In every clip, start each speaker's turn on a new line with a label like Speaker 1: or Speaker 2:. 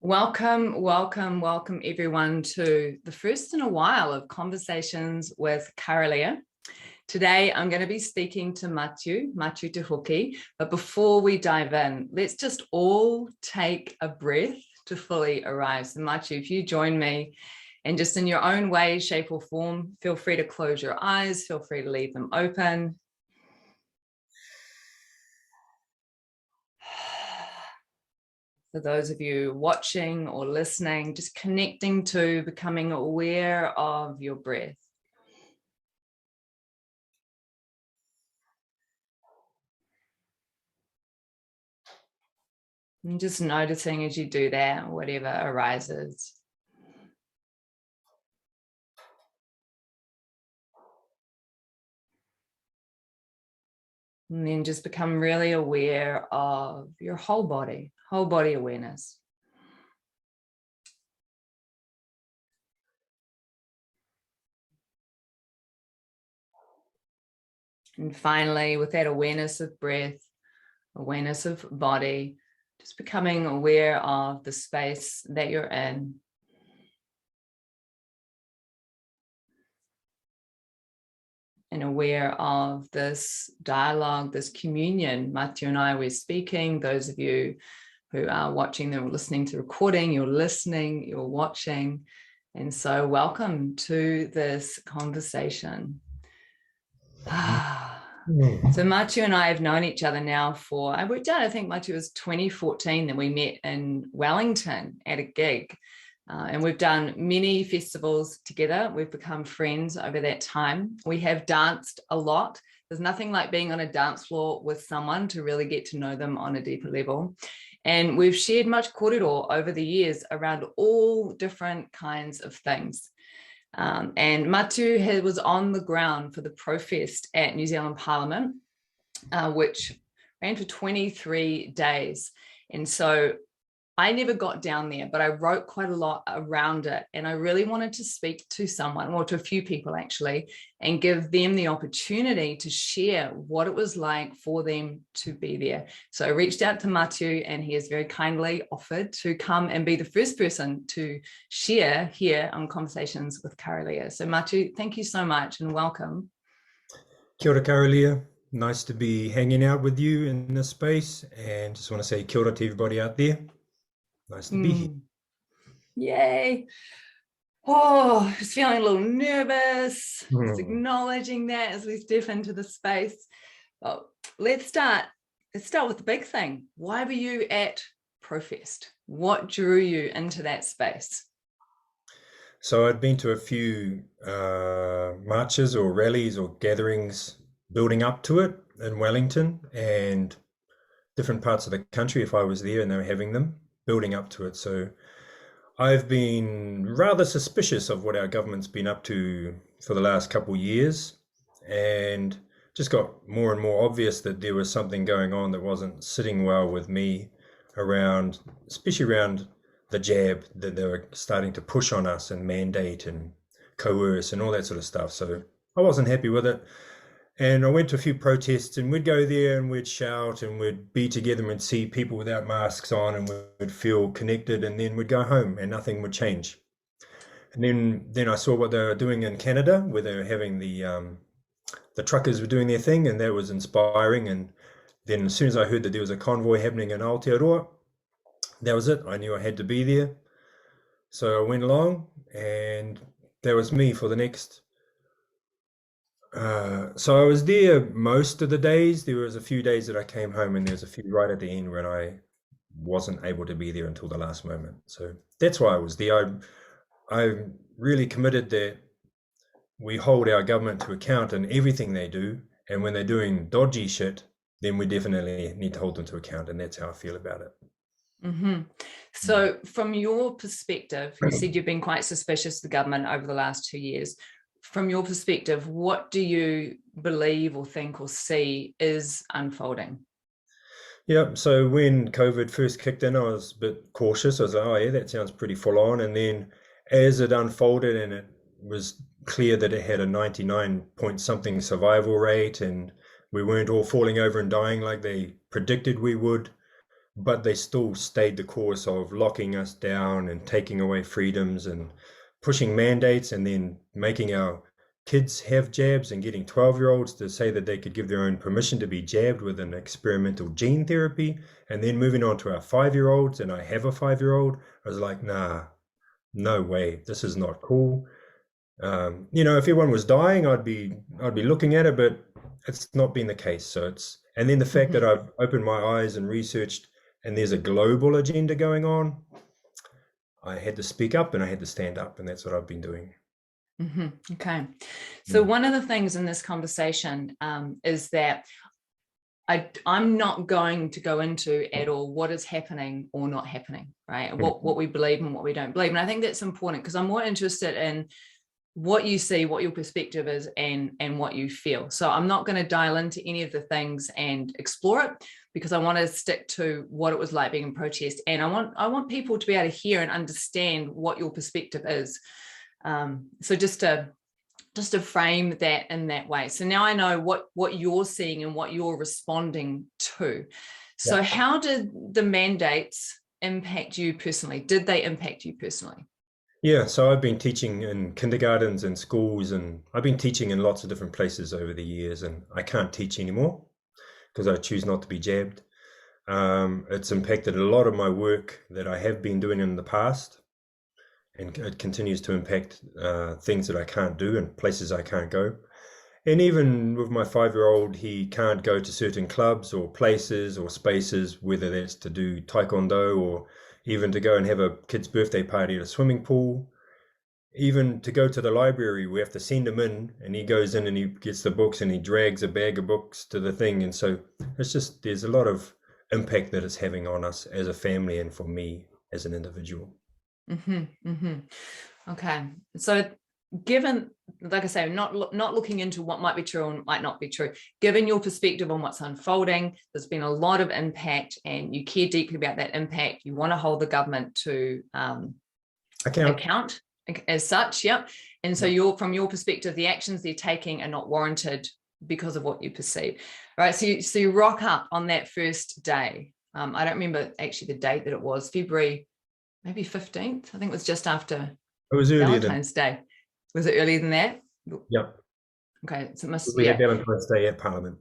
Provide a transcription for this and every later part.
Speaker 1: Welcome, welcome, welcome everyone to the first in a while of conversations with Kara-Leah. Today, I'm going to be speaking to Matiu Te Huki, but before we dive in, let's just all take a breath to fully arrive. So Matiu, if you join me and just in your own way, shape or form, feel free to close your eyes, feel free to leave them open. For those of you watching or listening, just connecting to becoming aware of your breath. And just noticing as you do that, whatever arises. And then just become really aware of your whole body awareness. And finally, with that awareness of breath, awareness of body, just becoming aware of the space that you're in. And aware of this dialogue, this communion. Matiu and I were speaking. Those of you who are watching or listening to the recording, you're listening, you're watching. And so welcome to this conversation. So Matiu and I have known each other now for, I worked out, I think Matiu was 2014 that we met in Wellington at a gig. And we've done many festivals together. We've become friends over that time. We have danced a lot. There's nothing like being on a dance floor with someone to really get to know them on a deeper level. And we've shared much korero over the years around all different kinds of things. And Matiu was on the ground for the ProFest at New Zealand Parliament, which ran for 23 days. And so I never got down there, but I wrote quite a lot around it. And I really wanted to speak to someone, or to a few people actually, and give them the opportunity to share what it was like for them to be there. So I reached out to Matiu, and he has very kindly offered to come and be the first person to share here on Conversations with Kara-Leah. So Matiu, thank you so much and welcome.
Speaker 2: Kia ora, Kara-Leah. Nice to be hanging out with you in this space, and just want to say kia ora to everybody out there. Nice to be here.
Speaker 1: Yay. Oh, just feeling a little nervous, just acknowledging that as we step into the space. Well, let's start with the big thing. Why were you at ProFest? What drew you into that space?
Speaker 2: So I'd been to a few marches or rallies or gatherings building up to it in Wellington and different parts of the country if I was there and they were having them, building up to it. So I've been rather suspicious of what our government's been up to for the last couple of years, and just got more and more obvious that there was something going on that wasn't sitting well with me around, especially around the jab that they were starting to push on us and mandate and coerce and all that sort of stuff. So I wasn't happy with it. And I went to a few protests, and we'd go there and we'd shout and we'd be together and we'd see people without masks on and we'd feel connected, and then we'd go home and nothing would change. And then I saw what they were doing in Canada, where they were having the truckers were doing their thing, and that was inspiring. And then as soon as I heard that there was a convoy happening in Aotearoa, that was it. I knew I had to be there. So I went along, and that was me for the next so I was there most of the days. There was a few days that I came home, and there was a few right at the end when I wasn't able to be there until the last moment. So that's why I was there. I'm really committed that we hold our government to account in everything they do, and when they're doing dodgy shit, then we definitely need to hold them to account, and that's how I feel about it.
Speaker 1: So from your perspective, you said you've been quite suspicious of the government over the last 2 years. From your perspective, what do you believe or think or see is unfolding?
Speaker 2: Yeah, so when COVID first kicked in, I was a bit cautious. I was like, oh yeah, that sounds pretty full on. And then as it unfolded and it was clear that it had a 99 point something survival rate and we weren't all falling over and dying like they predicted we would, but they still stayed the course of locking us down and taking away freedoms and pushing mandates, and then making our kids have jabs and getting 12-year-olds to say that they could give their own permission to be jabbed with an experimental gene therapy, and then moving on to our 5-year-olds. And I have a 5-year-old. I was like, nah, no way, this is not cool. If everyone was dying, I'd be looking at it, but it's not been the case. So and then the fact that I've opened my eyes and researched, and there's a global agenda going on, I had to speak up and I had to stand up, and that's what I've been doing.
Speaker 1: Okay. So one of the things in this conversation is that I'm not going to go into at all what is happening or not happening, right? What we believe and what we don't believe. And I think that's important, because I'm more interested in what you see, what your perspective is, and what you feel. So I'm not going to dial into any of the things and explore it, because I want to stick to what it was like being in protest. And I want people to be able to hear and understand what your perspective is. So just to frame that in that way. So now I know what you're seeing and what you're responding to. So yeah. How did the mandates impact you personally? Did they impact you personally?
Speaker 2: Yeah, so I've been teaching in kindergartens and schools, and I've been teaching in lots of different places over the years, and I can't teach anymore because I choose not to be jabbed. It's impacted a lot of my work that I have been doing in the past, and it continues to impact things that I can't do and places I can't go. And even with my 5-year-old, he can't go to certain clubs or places or spaces, whether that's to do taekwondo or even to go and have a kid's birthday party at a swimming pool. Even to go to the library, we have to send him in, and he goes in and he gets the books and he drags a bag of books to the thing. And so there's a lot of impact that it's having on us as a family and for me as an individual.
Speaker 1: Okay. So given, like I say, not looking into what might be true and might not be true, given your perspective on what's unfolding, there's been a lot of impact, and you care deeply about that impact. You want to hold the government to account as such. Yep. And so from your perspective, the actions they're taking are not warranted because of what you perceive. All right. So you rock up on that first day. I don't remember actually the date that it was, February, maybe 15th. I think it was just after Valentine's Day. Was it earlier than that?
Speaker 2: Yep.
Speaker 1: Okay, so it must.
Speaker 2: We had Valentine's Day at Parliament.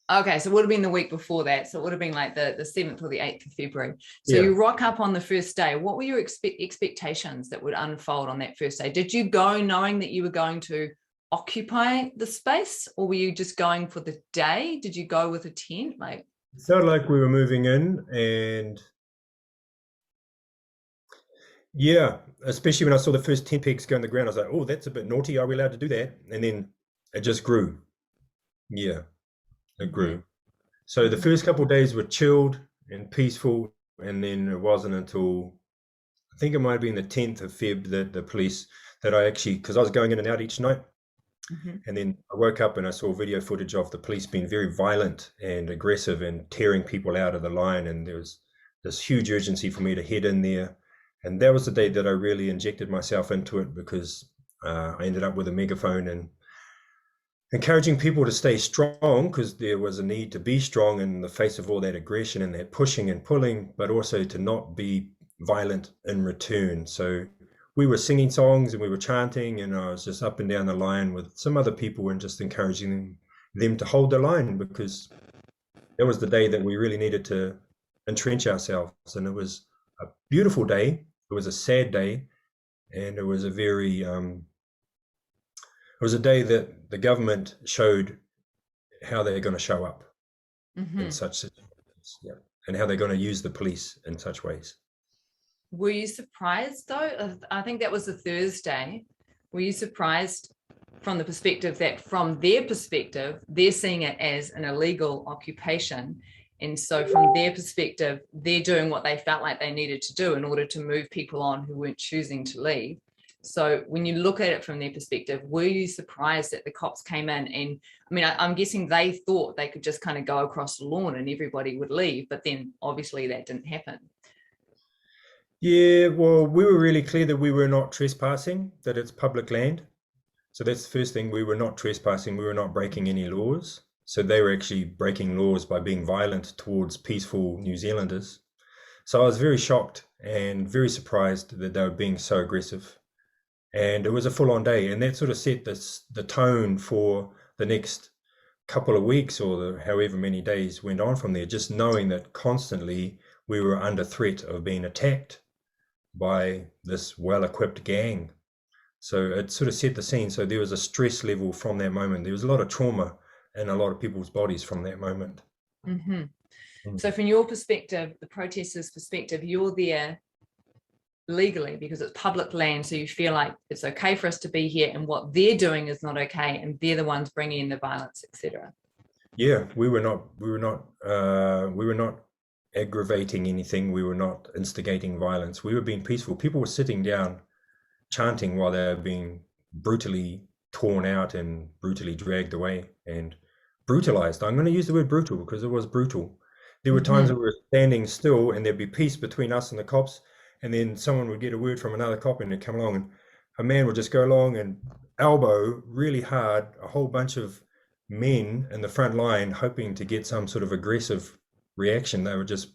Speaker 1: Okay, so it would have been the week before that. So it would have been like the 7th or the 8th of February. So you rock up on the first day. What were your expectations that would unfold on that first day? Did you go knowing that you were going to occupy the space, or were you just going for the day? Did you go with a tent? It
Speaker 2: felt like we were moving in, and yeah, especially when I saw the first tent pegs go on the ground, I was like, oh, that's a bit naughty. Are we allowed to do that? And then it just grew. Yeah, it grew. So the first couple of days were chilled and peaceful. And then it wasn't until, I think it might have been the 10th of Feb that the police, that I actually, because I was going in and out each night. And then I woke up and I saw video footage of the police being very violent and aggressive and tearing people out of the line. And there was this huge urgency for me to head in there. And that was the day that I really injected myself into it, because I ended up with a megaphone and encouraging people to stay strong, because there was a need to be strong in the face of all that aggression and that pushing and pulling, but also to not be violent in return. So we were singing songs and we were chanting, and I was just up and down the line with some other people and just encouraging them to hold the line, because that was the day that we really needed to entrench ourselves. And it was a beautiful day. It was a sad day, and it was a very, it was a day that the government showed how they're going to show up in such situations, and how they're going to use the police in such ways.
Speaker 1: Were you surprised though? I think that was a Thursday. Were you surprised from the perspective that from their perspective, they're seeing it as an illegal occupation? And so from their perspective, they're doing what they felt like they needed to do in order to move people on who weren't choosing to leave. So when you look at it from their perspective, were you surprised that the cops came in? And I mean, I'm guessing they thought they could just kind of go across the lawn and everybody would leave, but then obviously that didn't happen.
Speaker 2: Yeah, well, we were really clear that we were not trespassing, that it's public land. So that's the first thing. We were not trespassing. We were not breaking any laws. So they were actually breaking laws by being violent towards peaceful New Zealanders. So I was very shocked and very surprised that they were being so aggressive. And it was a full-on day, and that sort of set the tone for the next couple of weeks or however many days went on from there, just knowing that constantly we were under threat of being attacked by this well-equipped gang. So it sort of set the scene. So there was a stress level from that moment. There was a lot of trauma in a lot of people's bodies from that moment.
Speaker 1: Mm-hmm. So from your perspective, the protesters' perspective, you're there legally because it's public land, so you feel like it's okay for us to be here, and what they're doing is not okay, and they're the ones bringing in the violence, etc.
Speaker 2: Yeah, we were not aggravating anything. We were not instigating violence. We were being peaceful. People were sitting down chanting while they were being brutally torn out and brutally dragged away and brutalized. I'm going to use the word brutal because it was brutal. There were times that we were standing still and there'd be peace between us and the cops, and then someone would get a word from another cop and they'd come along, and a man would just go along and elbow really hard a whole bunch of men in the front line, hoping to get some sort of aggressive reaction. They were just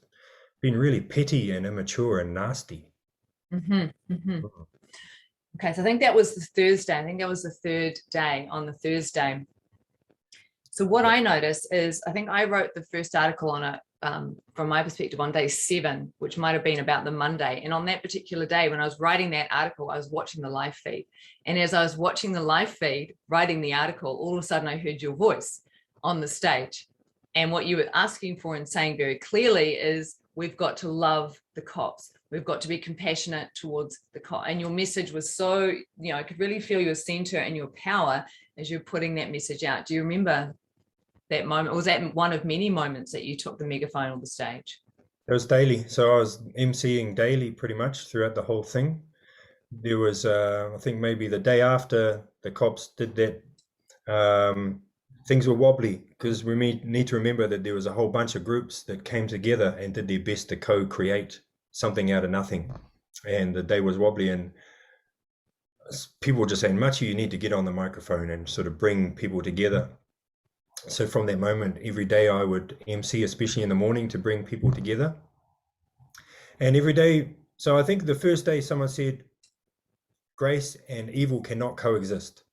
Speaker 2: being really petty and immature and nasty.
Speaker 1: Okay, so I think that was the Thursday. I think that was the third day, on the Thursday. So what I noticed is, I think I wrote the first article on it from my perspective on day 7, which might have been about the Monday. And on that particular day, when I was writing that article, I was watching the live feed. And as I was watching the live feed, writing the article, all of a sudden I heard your voice on the stage. And what you were asking for and saying very clearly is, we've got to love the cops. We've got to be compassionate towards the cop. And your message was so, I could really feel your center and your power as you're putting that message out. Do you remember that moment? Or was that one of many moments that you took the megaphone on the stage?
Speaker 2: It was daily. So I was emceeing daily pretty much throughout the whole thing. There was, I think maybe the day after the cops did that, things were wobbly because we need to remember that there was a whole bunch of groups that came together and did their best to co-create something out of nothing. And the day was wobbly, and people were just saying, Matiu, you need to get on the microphone and sort of bring people together. So from that moment, every day I would MC, especially in the morning, to bring people together. And every day, so I think the first day someone said, grace and evil cannot coexist.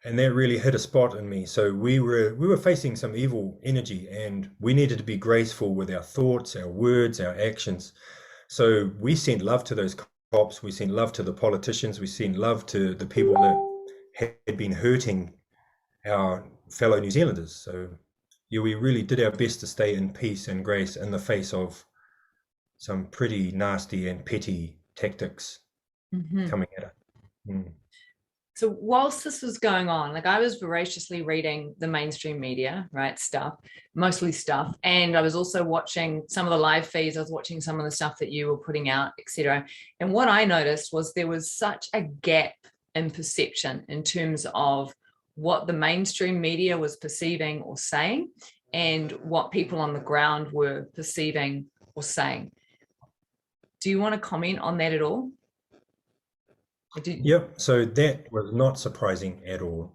Speaker 2: And that really hit a spot in me. So we were facing some evil energy, and we needed to be graceful with our thoughts, our words, our actions. So we sent love to those cops. We sent love to the politicians. We sent love to the people that had been hurting our fellow New Zealanders. So yeah, we really did our best to stay in peace and grace in the face of some pretty nasty and petty tactics coming at us.
Speaker 1: So whilst this was going on, like, I was voraciously reading the mainstream media, right, mostly stuff. And I was also watching some of the live feeds. I was watching some of the stuff that you were putting out, etc. And what I noticed was there was such a gap in perception in terms of what the mainstream media was perceiving or saying and what people on the ground were perceiving or saying. Do you want to comment on that at all?
Speaker 2: Yep, so that was not surprising at all,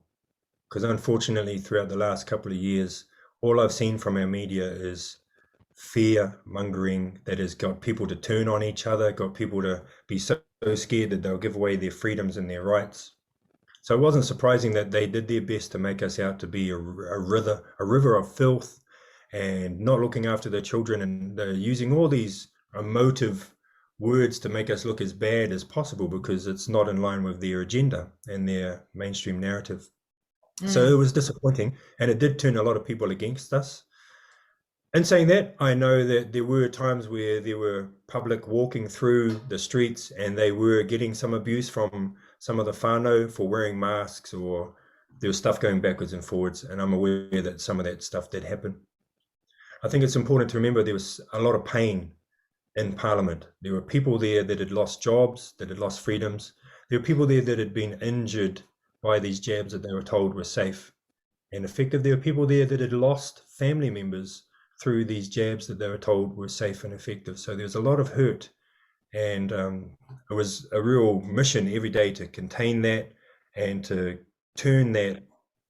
Speaker 2: because unfortunately throughout the last couple of years, all I've seen from our media is fear mongering that has got people to turn on each other, got people to be so scared that they'll give away their freedoms and their rights. So it wasn't surprising that they did their best to make us out to be a river of filth and not looking after their children, and they're using all these emotive words to make us look as bad as possible because it's not in line with their agenda and their mainstream narrative. So it was disappointing, and it did turn a lot of people against us. In saying that, I know that there were times where there were public walking through the streets and they were getting some abuse from some of the whānau for wearing masks, or there was stuff going backwards and forwards, and I'm aware that some of that stuff did happen. I think it's important to remember there was a lot of pain in Parliament. There were people there that had lost jobs, that had lost freedoms. There were people there that had been injured by these jabs that they were told were safe and effective. There were people there that had lost family members through these jabs that they were told were safe and effective. So there was a lot of hurt, and it was a real mission every day to contain that and to turn that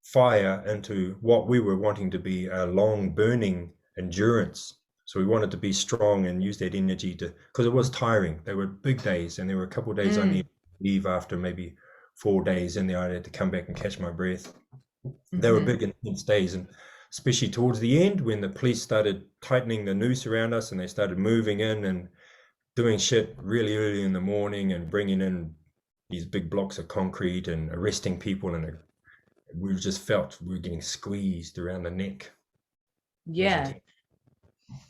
Speaker 2: fire into what we were wanting to be a long burning endurance So we wanted to be strong and use that energy to, because it was tiring. They were big days, and there were a couple of days I needed to leave after maybe 4 days in there. I had to come back and catch my breath. They were big, intense days, and especially towards the end when the police started tightening the noose around us and they started moving in and doing shit really early in the morning and bringing in these big blocks of concrete and arresting people, and we just felt we were getting squeezed around the neck.
Speaker 1: Yeah.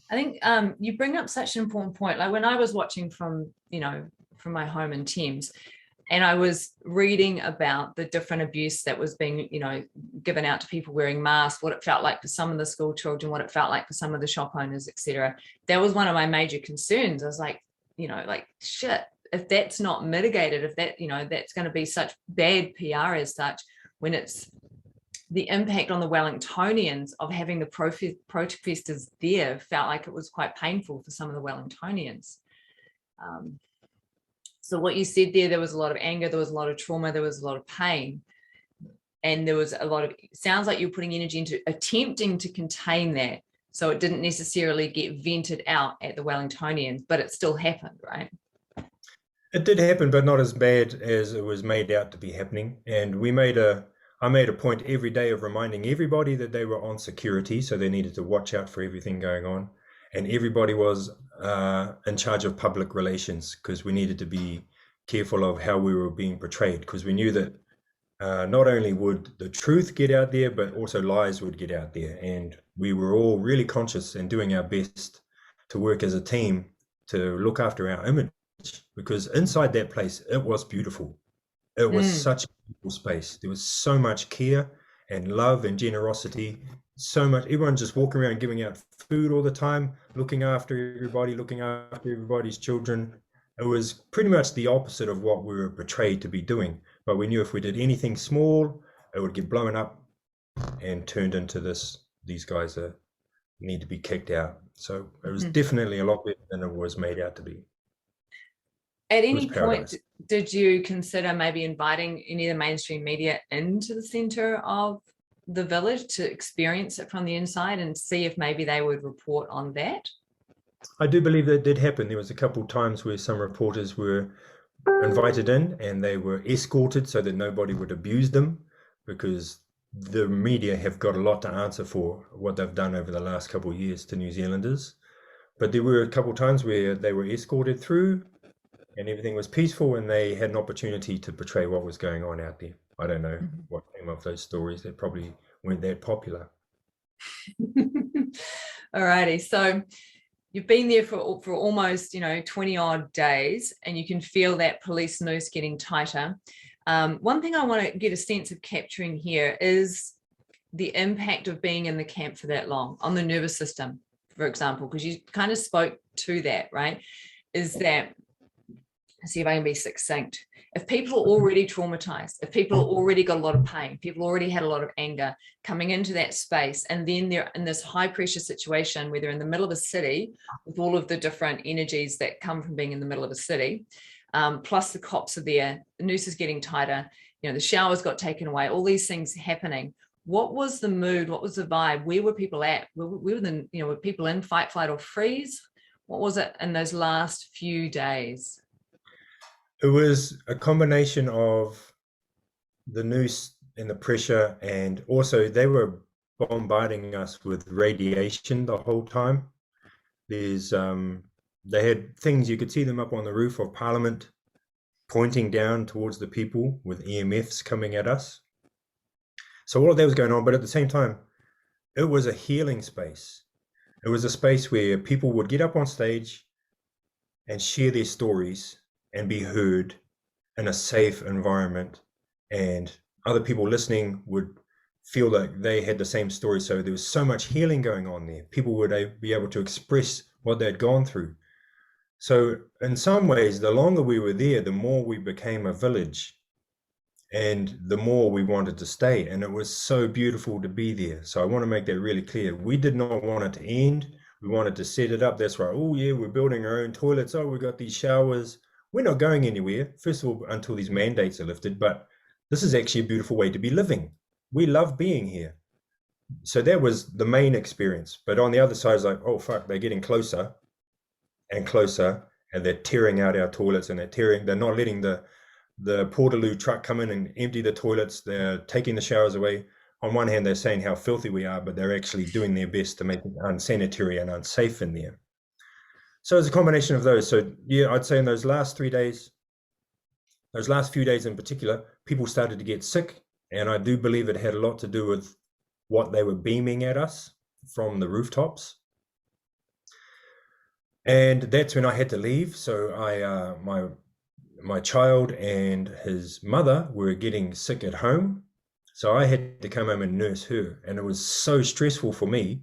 Speaker 1: I think you bring up such an important point. Like when I was watching from my home in Thames, and I was reading about the different abuse that was being, given out to people wearing masks, what it felt like for some of the school children, what it felt like for some of the shop owners, etc. That was one of my major concerns. I was like, shit, if that's not mitigated, if that, that's going to be such bad PR as such, when it's the impact on the Wellingtonians of having the protesters there felt like it was quite painful for some of the Wellingtonians. So what you said there was a lot of anger, there was a lot of trauma, there was a lot of pain. And there was a lot of, sounds like you're putting energy into attempting to contain that. So it didn't necessarily get vented out at the Wellingtonians, but it still happened, right?
Speaker 2: It did happen, but not as bad as it was made out to be happening. And I made a point every day of reminding everybody that they were on security, so they needed to watch out for everything going on. And everybody was in charge of public relations, because we needed to be careful of how we were being portrayed, because we knew that not only would the truth get out there, but also lies would get out there. And we were all really conscious and doing our best to work as a team to look after our image, because inside that place, it was beautiful. It was such a beautiful space. There was so much care and love and generosity, so much, everyone just walking around giving out food all the time, looking after everybody's children. It was pretty much the opposite of what we were portrayed to be doing. But we knew if we did anything small, it would get blown up and turned into these guys that need to be kicked out. So it was definitely a lot better than it was made out to be.
Speaker 1: At any point, did you consider maybe inviting any of the mainstream media into the centre of the village to experience it from the inside and see if maybe they would report on that?
Speaker 2: I do believe that did happen. There was a couple of times where some reporters were invited in and they were escorted so that nobody would abuse them, because the media have got a lot to answer for what they've done over the last couple of years to New Zealanders. But there were a couple of times where they were escorted through and everything was peaceful and they had an opportunity to portray what was going on out there. I don't know what came of those stories. They probably weren't that popular.
Speaker 1: Alrighty, so you've been there for almost 20 odd days, and you can feel that police noose getting tighter. One thing I want to get a sense of capturing here is the impact of being in the camp for that long on the nervous system, for example, because you kind of spoke to that, right? Is that, see if I can be succinct. If people are already traumatized, if people have already got a lot of pain, people already had a lot of anger coming into that space, and then they're in this high pressure situation where they're in the middle of a city with all of the different energies that come from being in the middle of a city, plus the cops are there, the noose is getting tighter, the showers got taken away, all these things happening. What was the mood? What was the vibe? Where were people at? Were people in fight, flight, or freeze? What was it in those last few days?
Speaker 2: It was a combination of the noose and the pressure, and also they were bombarding us with radiation the whole time. They had things, you could see them up on the roof of Parliament pointing down towards the people with EMFs coming at us. So all of that was going on, but at the same time, it was a healing space. It was a space where people would get up on stage and share their stories and be heard in a safe environment, and other people listening would feel like they had the same story. So there was so much healing going on there. People would be able to express what they'd gone through. So in some ways, the longer we were there, the more we became a village and the more we wanted to stay. And it was so beautiful to be there. So I want to make that really clear. We did not want it to end. We wanted to set it up. That's right. Oh yeah, we're building our own toilets. Oh, we got these showers. We're not going anywhere, first of all, until these mandates are lifted, but this is actually a beautiful way to be living. We love being here. So that was the main experience. But on the other side, it's like, oh fuck, they're getting closer and closer, and they're tearing out our toilets, and they're not letting the Portaloo truck come in and empty the toilets. They're taking the showers away. On one hand, they're saying how filthy we are, but they're actually doing their best to make it unsanitary and unsafe in there. So it's a combination of those. So yeah, I'd say in those last 3 days, those last few days in particular, people started to get sick. And I do believe it had a lot to do with what they were beaming at us from the rooftops. And that's when I had to leave. So my child and his mother were getting sick at home. So I had to come home and nurse her. And it was so stressful for me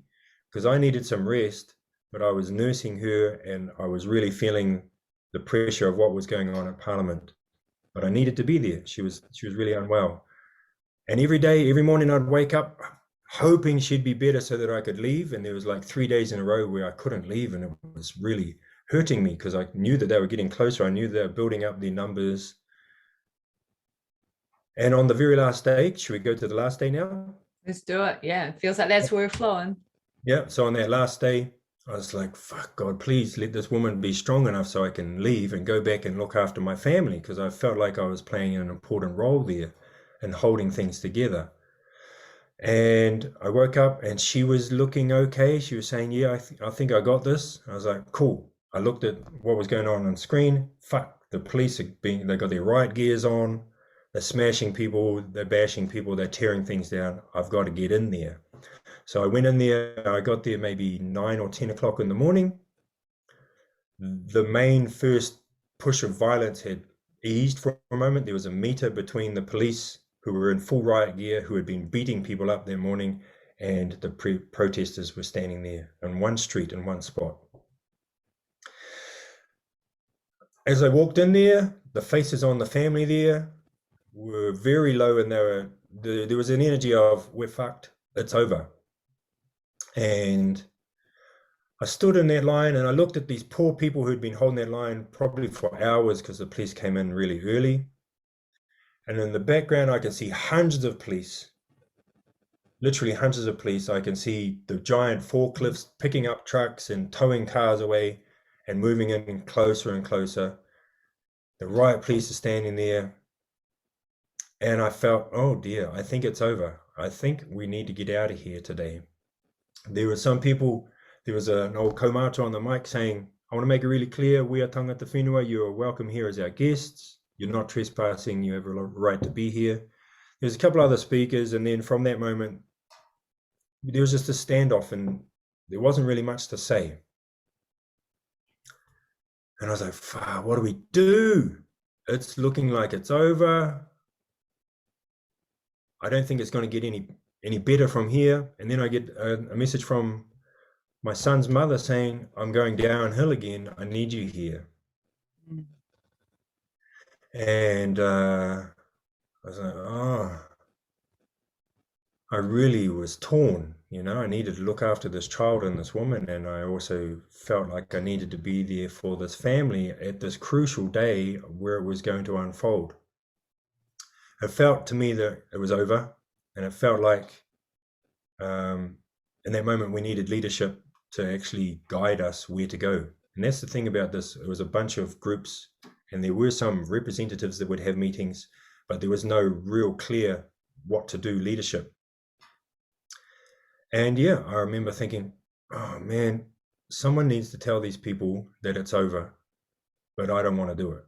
Speaker 2: because I needed some rest, but I was nursing her and I was really feeling the pressure of what was going on at Parliament. But I needed to be there. She was really unwell. And every day, every morning I'd wake up hoping she'd be better so that I could leave. And there was like 3 days in a row where I couldn't leave, and it was really hurting me because I knew that they were getting closer. I knew they were building up their numbers. And on the very last day, should we go to the last day now?
Speaker 1: Let's do it. Yeah, it feels like that's where we're flowing.
Speaker 2: Yeah. So on that last day, I was like, fuck God, please let this woman be strong enough so I can leave and go back and look after my family, because I felt like I was playing an important role there and holding things together. And I woke up and she was looking okay. She was saying, yeah, I think I got this. I was like, cool. I looked at what was going on screen. Fuck, the police they got their riot gears on. They're smashing people. They're bashing people. They're tearing things down. I've got to get in there. So I went in there. I got there maybe 9 or 10 o'clock in the morning. The main first push of violence had eased for a moment. There was a meter between the police, who were in full riot gear, who had been beating people up that morning, and the protesters were standing there in one street, in one spot. As I walked in there, the faces on the family there were very low, and there was an energy of, we're fucked, it's over. And I stood in that line and I looked at these poor people who'd been holding that line probably for hours because the police came in really early. And in the background, I can see hundreds of police, literally hundreds of police. I can see the giant forklifts picking up trucks and towing cars away and moving in closer and closer. The riot police are standing there. And I felt, oh dear, I think it's over. I think we need to get out of here today. There were some people, there was an old kaumātua on the mic saying, I want to make it really clear, we are tangata whenua, you are welcome here as our guests. You're not trespassing, you have a right to be here. There's a couple other speakers, and then from that moment, there was just a standoff and there wasn't really much to say. And I was like, what do we do? It's looking like it's over. I don't think it's going to get any better from here. And then I get a message from my son's mother saying, I'm going downhill again. I need you here. Mm. And I was like, oh, I really was torn. I needed to look after this child and this woman. And I also felt like I needed to be there for this family at this crucial day where it was going to unfold. It felt to me that it was over. And it felt like in that moment we needed leadership to actually guide us where to go. And that's the thing about this. It was a bunch of groups, and there were some representatives that would have meetings, but there was no real clear what to do leadership. And yeah, I remember thinking, oh man, someone needs to tell these people that it's over, but I don't want to do it.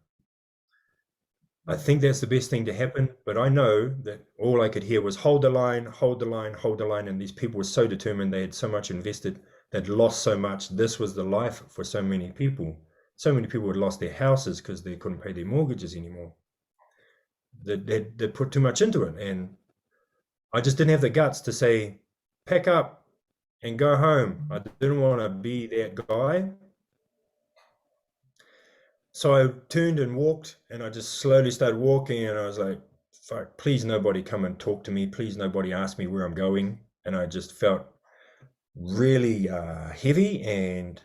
Speaker 2: I think that's the best thing to happen, but I know that all I could hear was hold the line, hold the line, hold the line. And these people were so determined, they had so much invested, they'd lost so much. This was the life for so many people. So many people had lost their houses because they couldn't pay their mortgages anymore. They put too much into it. And I just didn't have the guts to say, pack up and go home. I didn't want to be that guy. So I turned and walked, and I just slowly started walking, and I was like, fuck, please nobody come and talk to me. Please nobody ask me where I'm going. And I just felt really heavy and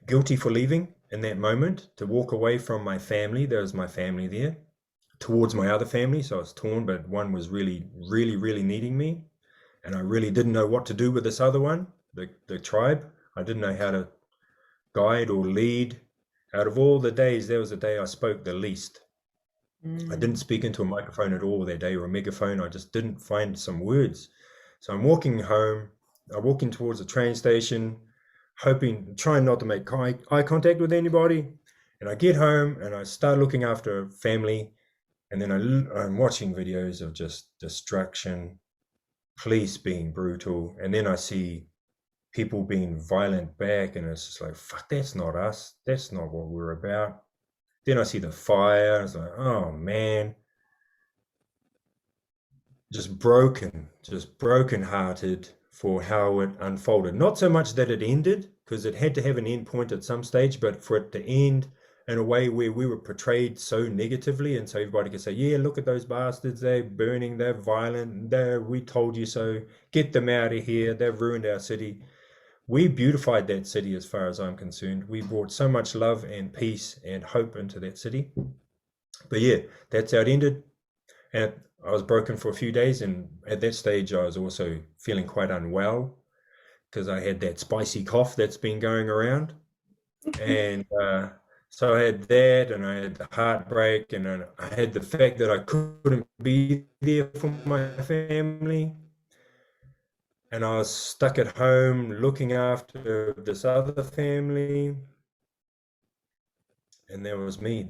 Speaker 2: guilty for leaving in that moment, to walk away from my family. There was my family there, towards my other family. So I was torn, but one was really, really, really needing me. And I really didn't know what to do with this other one, the tribe. I didn't know how to guide or lead. Out of all the days, there was a day I spoke the least. I didn't speak into a microphone at all that day, or a megaphone. I just didn't find some words. So I'm walking home. I'm walking towards the train station, trying not to make eye contact with anybody. And I get home and I start looking after family. And then I'm watching videos of just destruction, police being brutal. And then I see people being violent back. And it's just like, fuck, that's not us. That's not what we're about. Then I see the fire. It's like, oh man. Just broken-hearted for how it unfolded. Not so much that it ended, because it had to have an end point at some stage, but for it to end in a way where we were portrayed so negatively, and so everybody could say, yeah, look at those bastards, they're burning, they're violent, we told you so, get them out of here, they've ruined our city. We beautified that city as far as I'm concerned. We brought so much love and peace and hope into that city. But yeah, that's how it ended. And I was broken for a few days, and at that stage I was also feeling quite unwell because I had that spicy cough that's been going around. And so I had that, and I had the heartbreak, and I had the fact that I couldn't be there for my family. And I was stuck at home looking after this other family. And there was me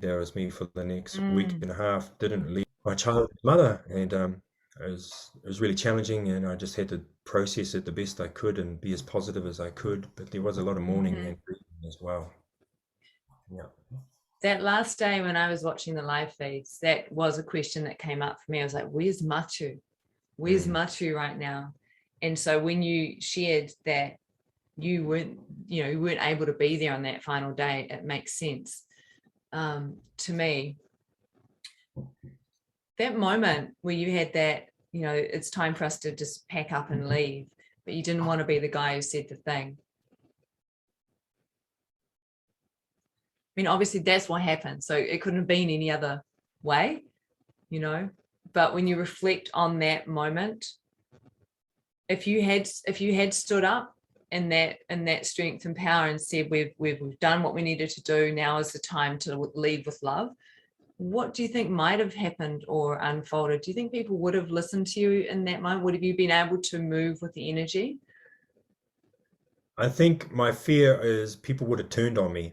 Speaker 2: for the next week and a half, didn't leave my child's mother. And it was really challenging, and I just had to process it the best I could and be as positive as I could. But there was a lot of mourning and grieving as well. Yeah.
Speaker 1: That last day when I was watching the live feeds, that was a question that came up for me. I was like, where's Matiu? Where's Matiu right now? And so when you shared that you weren't able to be there on that final day, it makes sense to me. That moment where you had that, it's time for us to just pack up and leave, but you didn't want to be the guy who said the thing. I mean, obviously that's what happened. So it couldn't have been any other way, but when you reflect on that moment, if you had stood up in that strength and power and said, we've done what we needed to do, now is the time to leave with love, what do you think might have happened or unfolded? Do you think people would have listened to you in that moment? Would have you been able to move with the energy?
Speaker 2: I think my fear is people would have turned on me.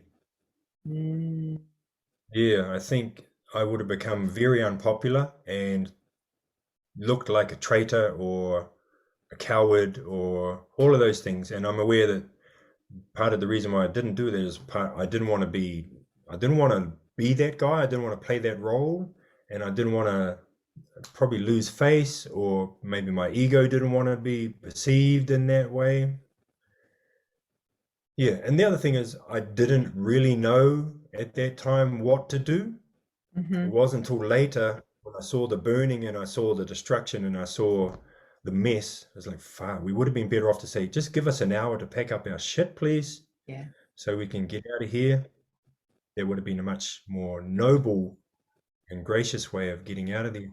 Speaker 2: Yeah, I think I would have become very unpopular and looked like a traitor or a coward or all of those things. And I'm aware that part of the reason why I didn't do that is I didn't want to be that guy. I didn't want to play that role, and I didn't want to probably lose face, or maybe my ego didn't want to be perceived in that way. Yeah, and the other thing is I didn't really know at that time what to do. It wasn't until later when I saw the burning and I saw the destruction and I saw the mess. I was like, fuck, we would have been better off to say, just give us an hour to pack up our shit, please.
Speaker 1: Yeah.
Speaker 2: So we can get out of here. There would have been a much more noble and gracious way of getting out of there.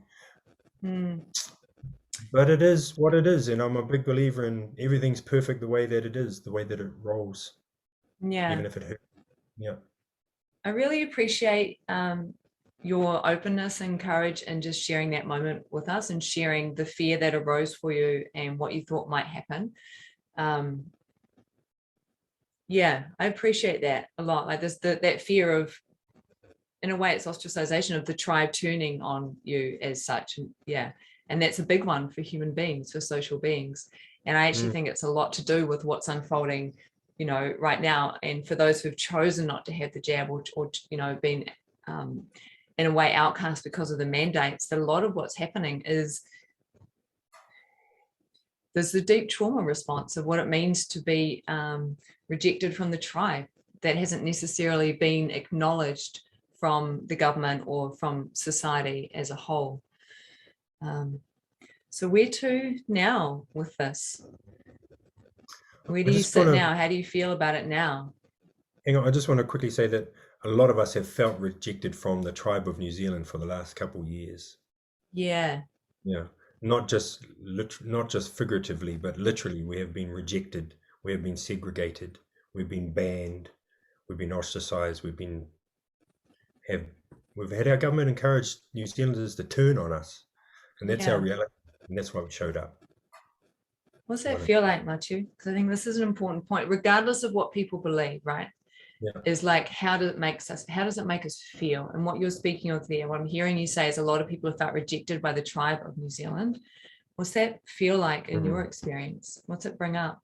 Speaker 2: But it is what it is, and I'm a big believer in everything's perfect the way that it is, the way that it rolls.
Speaker 1: Yeah.
Speaker 2: Even if it hurts. Yeah.
Speaker 1: I really appreciate your openness and courage and just sharing that moment with us and sharing the fear that arose for you and what you thought might happen. Yeah, I appreciate that a lot. Like this, that fear of, in a way, it's ostracization of the tribe turning on you as such. Yeah. And that's a big one for human beings, for social beings. And I actually think it's a lot to do with what's unfolding, right now. And for those who've chosen not to have the jab or been in a way outcast because of the mandates, that a lot of what's happening is there's the deep trauma response of what it means to be rejected from the tribe that hasn't necessarily been acknowledged from the government or from society as a whole. So where to now with this? Where do you sit now? How do you feel about it now?
Speaker 2: Hang on, I just want to quickly say that a lot of us have felt rejected from the tribe of New Zealand for the last couple of years.
Speaker 1: Yeah.
Speaker 2: Yeah, not just figuratively, but literally, we have been rejected. We have been segregated. We've been banned. We've been ostracized. Have we've had our government encourage New Zealanders to turn on us, and that's our
Speaker 1: Yeah.
Speaker 2: reality, and that's why we showed up.
Speaker 1: What's that feel like, Matiu? Because I think this is an important point, regardless of what people believe, right?
Speaker 2: Yeah.
Speaker 1: Is like, how does it make us feel? And what you're speaking of there, what I'm hearing you say is a lot of people have felt rejected by the tribe of New Zealand. What's that feel like in your experience? What's it bring up?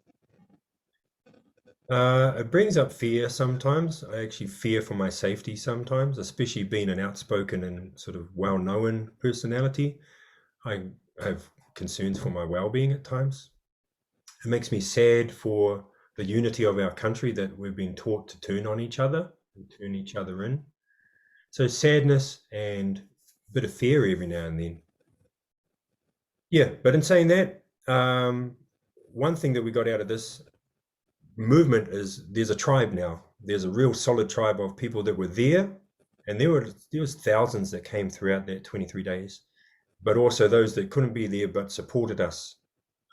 Speaker 2: It brings up fear sometimes. I actually fear for my safety sometimes, especially being an outspoken and sort of well-known personality. I have concerns for my well-being at times. It makes me sad for the unity of our country, that we've been taught to turn on each other and turn each other in. So sadness and a bit of fear every now and then. Yeah, but in saying that, one thing that we got out of this movement is there's a tribe now. There's a real solid tribe of people that were there, and there was thousands that came throughout that 23 days, but also those that couldn't be there but supported us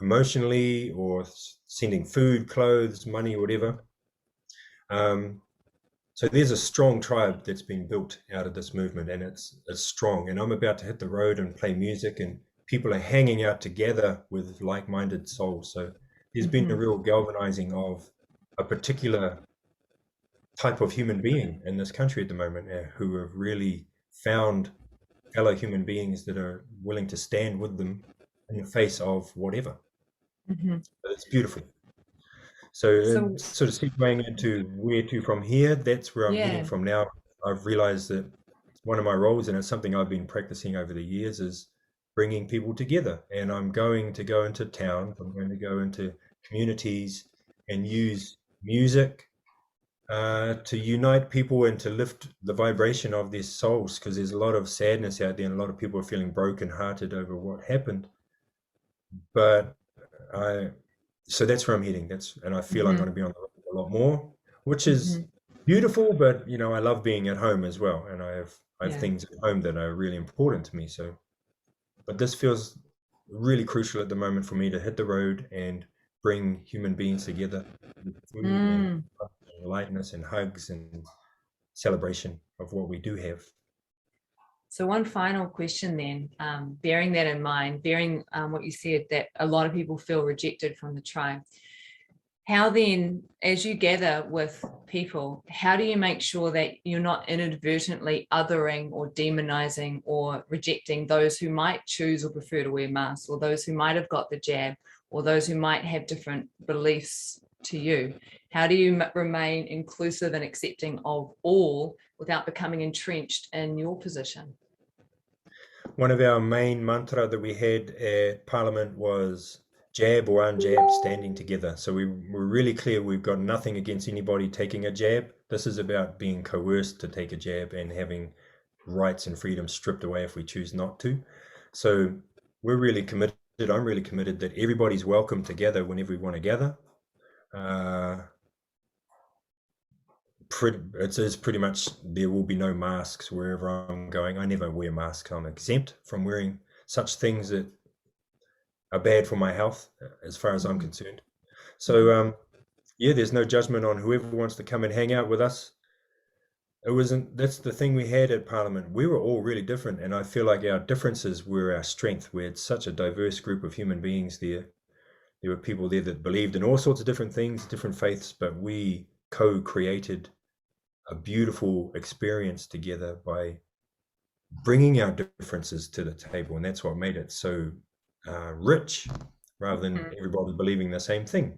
Speaker 2: emotionally or sending food, clothes, money, whatever. So there's a strong tribe that's been built out of this movement, and it's strong. And I'm about to hit the road and play music, and people are hanging out together with like-minded souls. So there's been a real galvanizing of a particular type of human being in this country at the moment, who have really found fellow human beings that are willing to stand with them in the face of whatever. It's beautiful. So sort of segueing into where to from here, that's where I'm heading from now. I've realized that one of my roles, and it's something I've been practicing over the years, is bringing people together. And I'm going to go into towns, I'm going to go into communities and use music to unite people and to lift the vibration of their souls, because there's a lot of sadness out there and a lot of people are feeling brokenhearted over what happened. But so that's where I'm heading. And I feel I'm going to be on the road a lot more, which is beautiful. But I love being at home as well, and I have things at home that are really important to me. So, but this feels really crucial at the moment for me to hit the road and bring human beings together with food and lightness and hugs and celebration of what we do have.
Speaker 1: So one final question then, bearing that in mind, bearing what you said, that a lot of people feel rejected from the tribe. How then, as you gather with people, how do you make sure that you're not inadvertently othering or demonizing or rejecting those who might choose or prefer to wear masks, or those who might have got the jab, or those who might have different beliefs to you? How do you remain inclusive and accepting of all without becoming entrenched in your position?
Speaker 2: One of our main mantra that we had at Parliament was jab or unjab, standing together. So we were really clear, we've got nothing against anybody taking a jab. This is about being coerced to take a jab and having rights and freedoms stripped away if we choose not to. So we're really committed. I'm really committed that everybody's welcome together whenever we want to gather. It's pretty much, there will be no masks wherever I'm going. I never wear masks. I'm exempt from wearing such things that are bad for my health, as far as I'm concerned. So there's no judgment on whoever wants to come and hang out with us. That's the thing we had at Parliament. We were all really different, and I feel like our differences were our strength. We had such a diverse group of human beings there. There were people there that believed in all sorts of different things, different faiths, but we co-created a beautiful experience together by bringing our differences to the table, and that's what made it so rich, rather than everybody believing the same thing.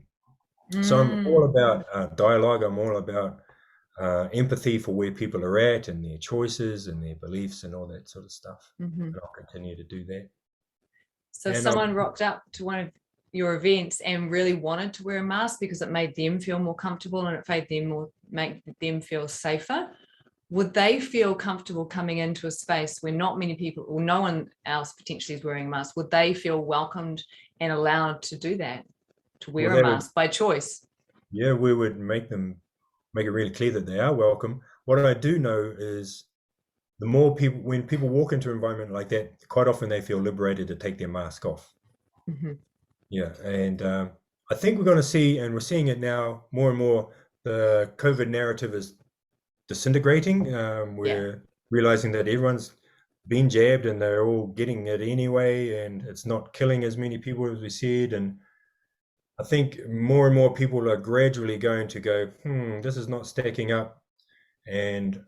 Speaker 2: So I'm all about dialogue. I'm all about empathy for where people are at and their choices and their beliefs and all that sort of stuff. And I'll continue to do that.
Speaker 1: So if someone rocked up to one of your events and really wanted to wear a mask because it made them feel more comfortable and it make them feel safer, would they feel comfortable coming into a space where not many people or no one else potentially is wearing a mask? Would they feel welcomed and allowed to do that, to wear a mask by choice?
Speaker 2: Yeah, we would make them make it really clear that they are welcome. What I do know is the more people, when people walk into an environment like that, quite often they feel liberated to take their mask off.
Speaker 1: Mm-hmm.
Speaker 2: Yeah, and I think we're going to see, and we're seeing it now more and more, the COVID narrative is disintegrating.
Speaker 1: Yeah.
Speaker 2: We're realizing that everyone's been jabbed and they're all getting it anyway, and it's not killing as many people as we said. And I think more and more people are gradually going to go, this is not stacking up. And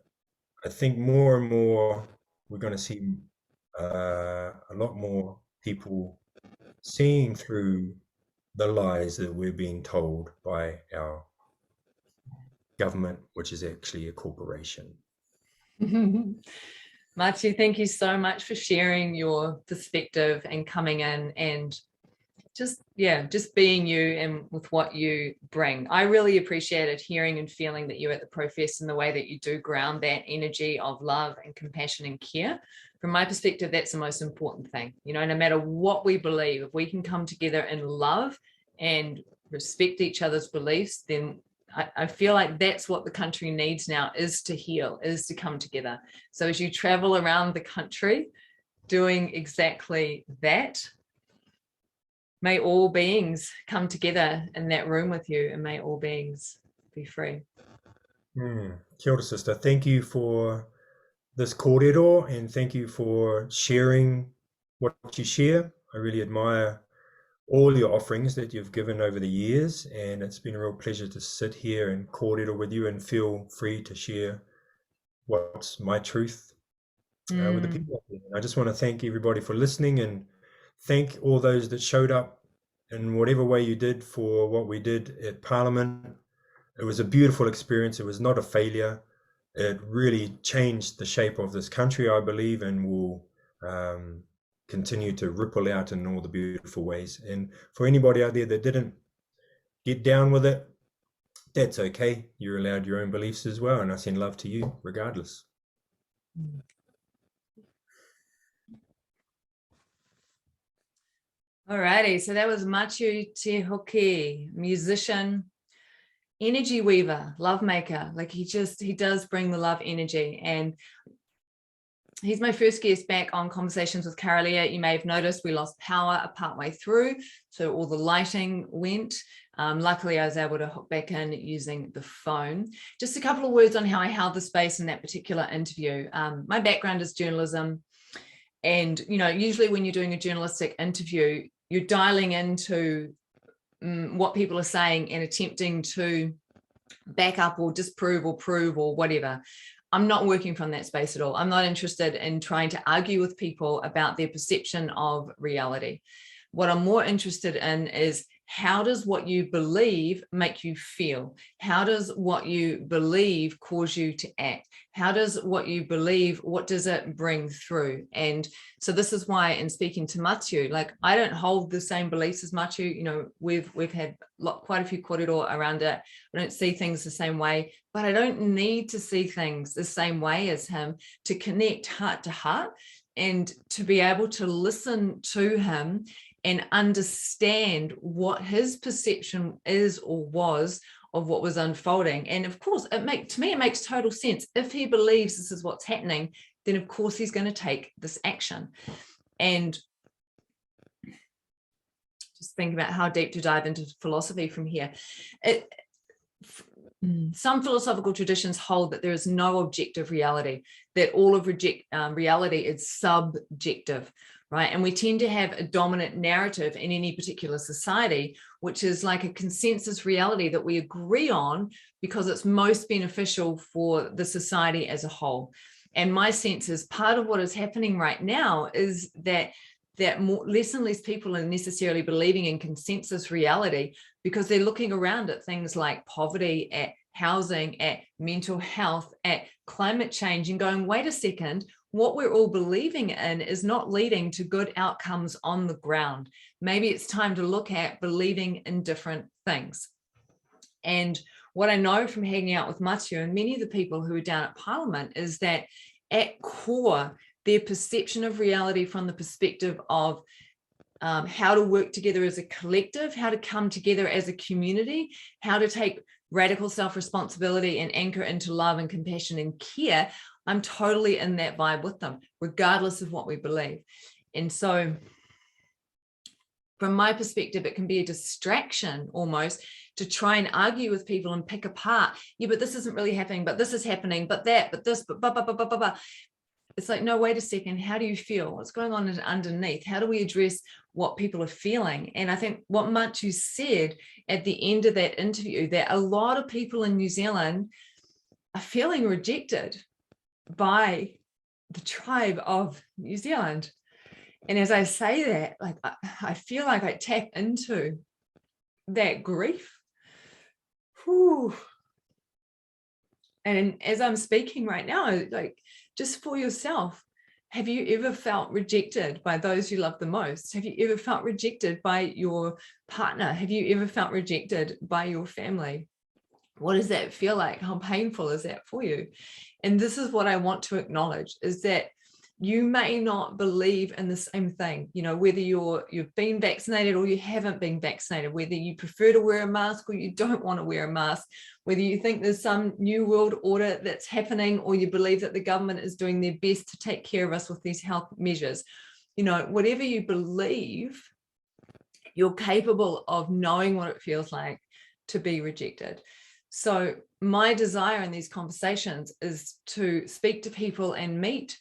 Speaker 2: I think more and more we're going to see a lot more people seeing through the lies that we're being told by our government, which is actually a corporation.
Speaker 1: Matiu, thank you so much for sharing your perspective and coming in and just being you and with what you bring. I really appreciated hearing and feeling that you're at the ProFest in the way that you do ground that energy of love and compassion and care. From my perspective, that's the most important thing. You know, no matter what we believe, if we can come together in love and respect each other's beliefs, then I feel like that's what the country needs now, is to heal, is to come together. So as you travel around the country doing exactly that, may all beings come together in that room with you, and may all beings be free.
Speaker 2: Kia ora, sister. Thank you for this kōrero, and thank you for sharing what you share. I really admire all your offerings that you've given over the years, and it's been a real pleasure to sit here and kōrero with you and feel free to share what's my truth with the people. I just want to thank everybody for listening, and thank all those that showed up in whatever way you did for what we did at Parliament. It was a beautiful experience. It was not a failure. It really changed the shape of this country, I believe, and will continue to ripple out in all the beautiful ways. And for anybody out there that didn't get down with it, that's okay. You're allowed your own beliefs as well, and I send love to you regardless.
Speaker 1: Alrighty, so that was Matiu Te Huki, musician, energy weaver, love maker. Like he does bring the love energy, and he's my first guest back on Conversations with Kara-Leah. You may have noticed we lost power partway through, so all the lighting went. Luckily, I was able to hook back in using the phone. Just a couple of words on how I held the space in that particular interview. My background is journalism, and usually when you're doing a journalistic interview, you're dialing into what people are saying and attempting to back up or disprove or prove or whatever. I'm not working from that space at all. I'm not interested in trying to argue with people about their perception of reality. What I'm more interested in is, how does what you believe make you feel? How does what you believe cause you to act? How does what you believe, what does it bring through? And so this is why, in speaking to Matiu, like, I don't hold the same beliefs as Matiu. We've had quite a few kōrero around it. I don't see things the same way, but I don't need to see things the same way as him to connect heart to heart and to be able to listen to him and understand what his perception is or was of what was unfolding. And of course, to me, it makes total sense. If he believes this is what's happening, then of course he's going to take this action. And just think about how deep to dive into philosophy from here. Some philosophical traditions hold that there is no objective reality, that all of reality is subjective. Right. And we tend to have a dominant narrative in any particular society, which is like a consensus reality that we agree on because it's most beneficial for the society as a whole. And my sense is part of what is happening right now is that less and less people are necessarily believing in consensus reality, because they're looking around at things like poverty, at housing, at mental health, at climate change, and going, wait a second, what we're all believing in is not leading to good outcomes on the ground. Maybe it's time to look at believing in different things. And what I know from hanging out with Matiu and many of the people who are down at Parliament is that at core, their perception of reality from the perspective of how to work together as a collective, how to come together as a community, how to take radical self-responsibility and anchor into love and compassion and care, I'm totally in that vibe with them, regardless of what we believe. And so from my perspective, it can be a distraction almost to try and argue with people and pick apart. Yeah, but this isn't really happening, but this is happening, but that, but this, but blah, blah, blah, blah, blah, blah. It's like, no, wait a second. How do you feel? What's going on underneath? How do we address what people are feeling? And I think what Matiu said at the end of that interview, that a lot of people in New Zealand are feeling rejected by the tribe of New Zealand. And as I say that, like, I feel like I tap into that grief. Whew. And as I'm speaking right now, like, just for yourself, have you ever felt rejected by those you love the most? Have you ever felt rejected by your partner? Have you ever felt rejected by your family? What does that feel like? How painful is that for you? And this is what I want to acknowledge, is that you may not believe in the same thing, you know, whether you've been vaccinated or you haven't been vaccinated, whether you prefer to wear a mask or you don't want to wear a mask, whether you think there's some new world order that's happening or you believe that the government is doing their best to take care of us with these health measures. You know, whatever you believe, you're capable of knowing what it feels like to be rejected. So my desire in these conversations is to speak to people and meet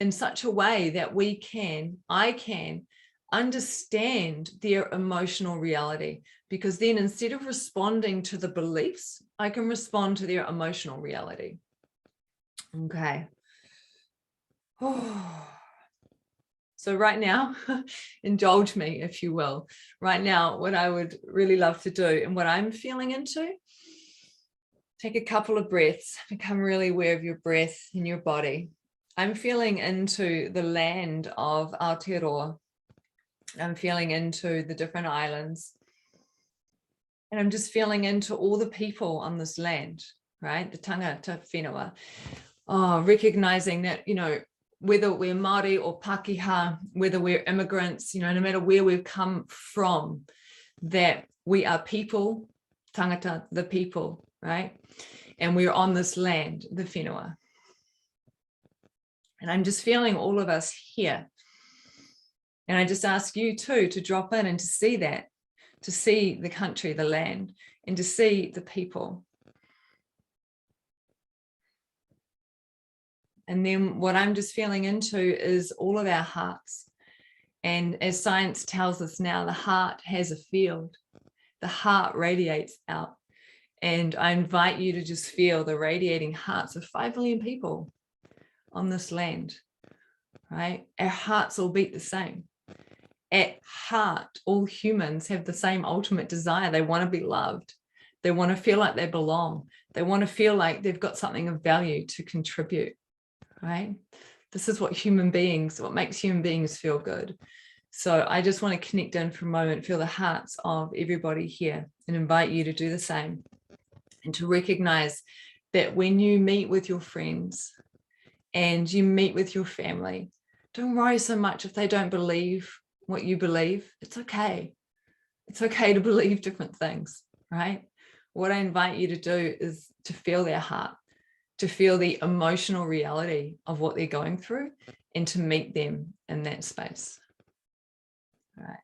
Speaker 1: in such a way that I can understand their emotional reality, because then instead of responding to the beliefs, I can respond to their emotional reality. Okay. Oh. So right now, indulge me, if you will. Right now, what I would really love to do and what I'm feeling into, take a couple of breaths, become really aware of your breath in your body. I'm feeling into the land of Aotearoa. I'm feeling into the different islands. And I'm just feeling into all the people on this land, right? The tangata whenua. Oh, recognizing that, you know, whether we're Māori or Pākehā, whether we're immigrants, you know, no matter where we've come from, that we are people, tangata, the people, right? And we're on this land, the whenua. And I'm just feeling all of us here. And I just ask you too to drop in and to see that, to see the country, the land, and to see the people. And then what I'm just feeling into is all of our hearts. And as science tells us now, the heart has a field. The heart radiates out. And I invite you to just feel the radiating hearts of 5 million people on this land, right? Our hearts all beat the same. At heart, all humans have the same ultimate desire. They want to be loved. They want to feel like they belong. They want to feel like they've got something of value to contribute, right? This is what makes human beings feel good. So I just want to connect in for a moment, feel the hearts of everybody here, and invite you to do the same, and to recognize that when you meet with your friends and you meet with your family, don't worry so much if they don't believe what you believe. It's okay. It's okay to believe different things, right? What I invite you to do is to feel their heart, to feel the emotional reality of what they're going through, and to meet them in that space. All right.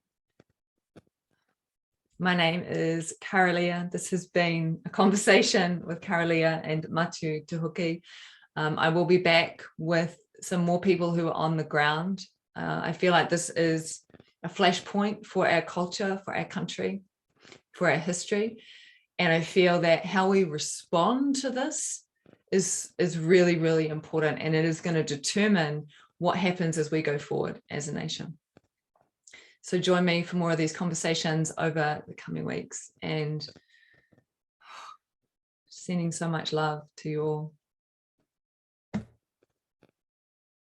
Speaker 1: My name is Kara-Leah. This has been a conversation with Kara-Leah and Matiu Te Huki. I will be back with some more people who are on the ground. I feel like this is a flashpoint for our culture, for our country, for our history. And I feel that how we respond to this is really, really important. And it is going to determine what happens as we go forward as a nation. So join me for more of these conversations over the coming weeks, and sending so much love to you all.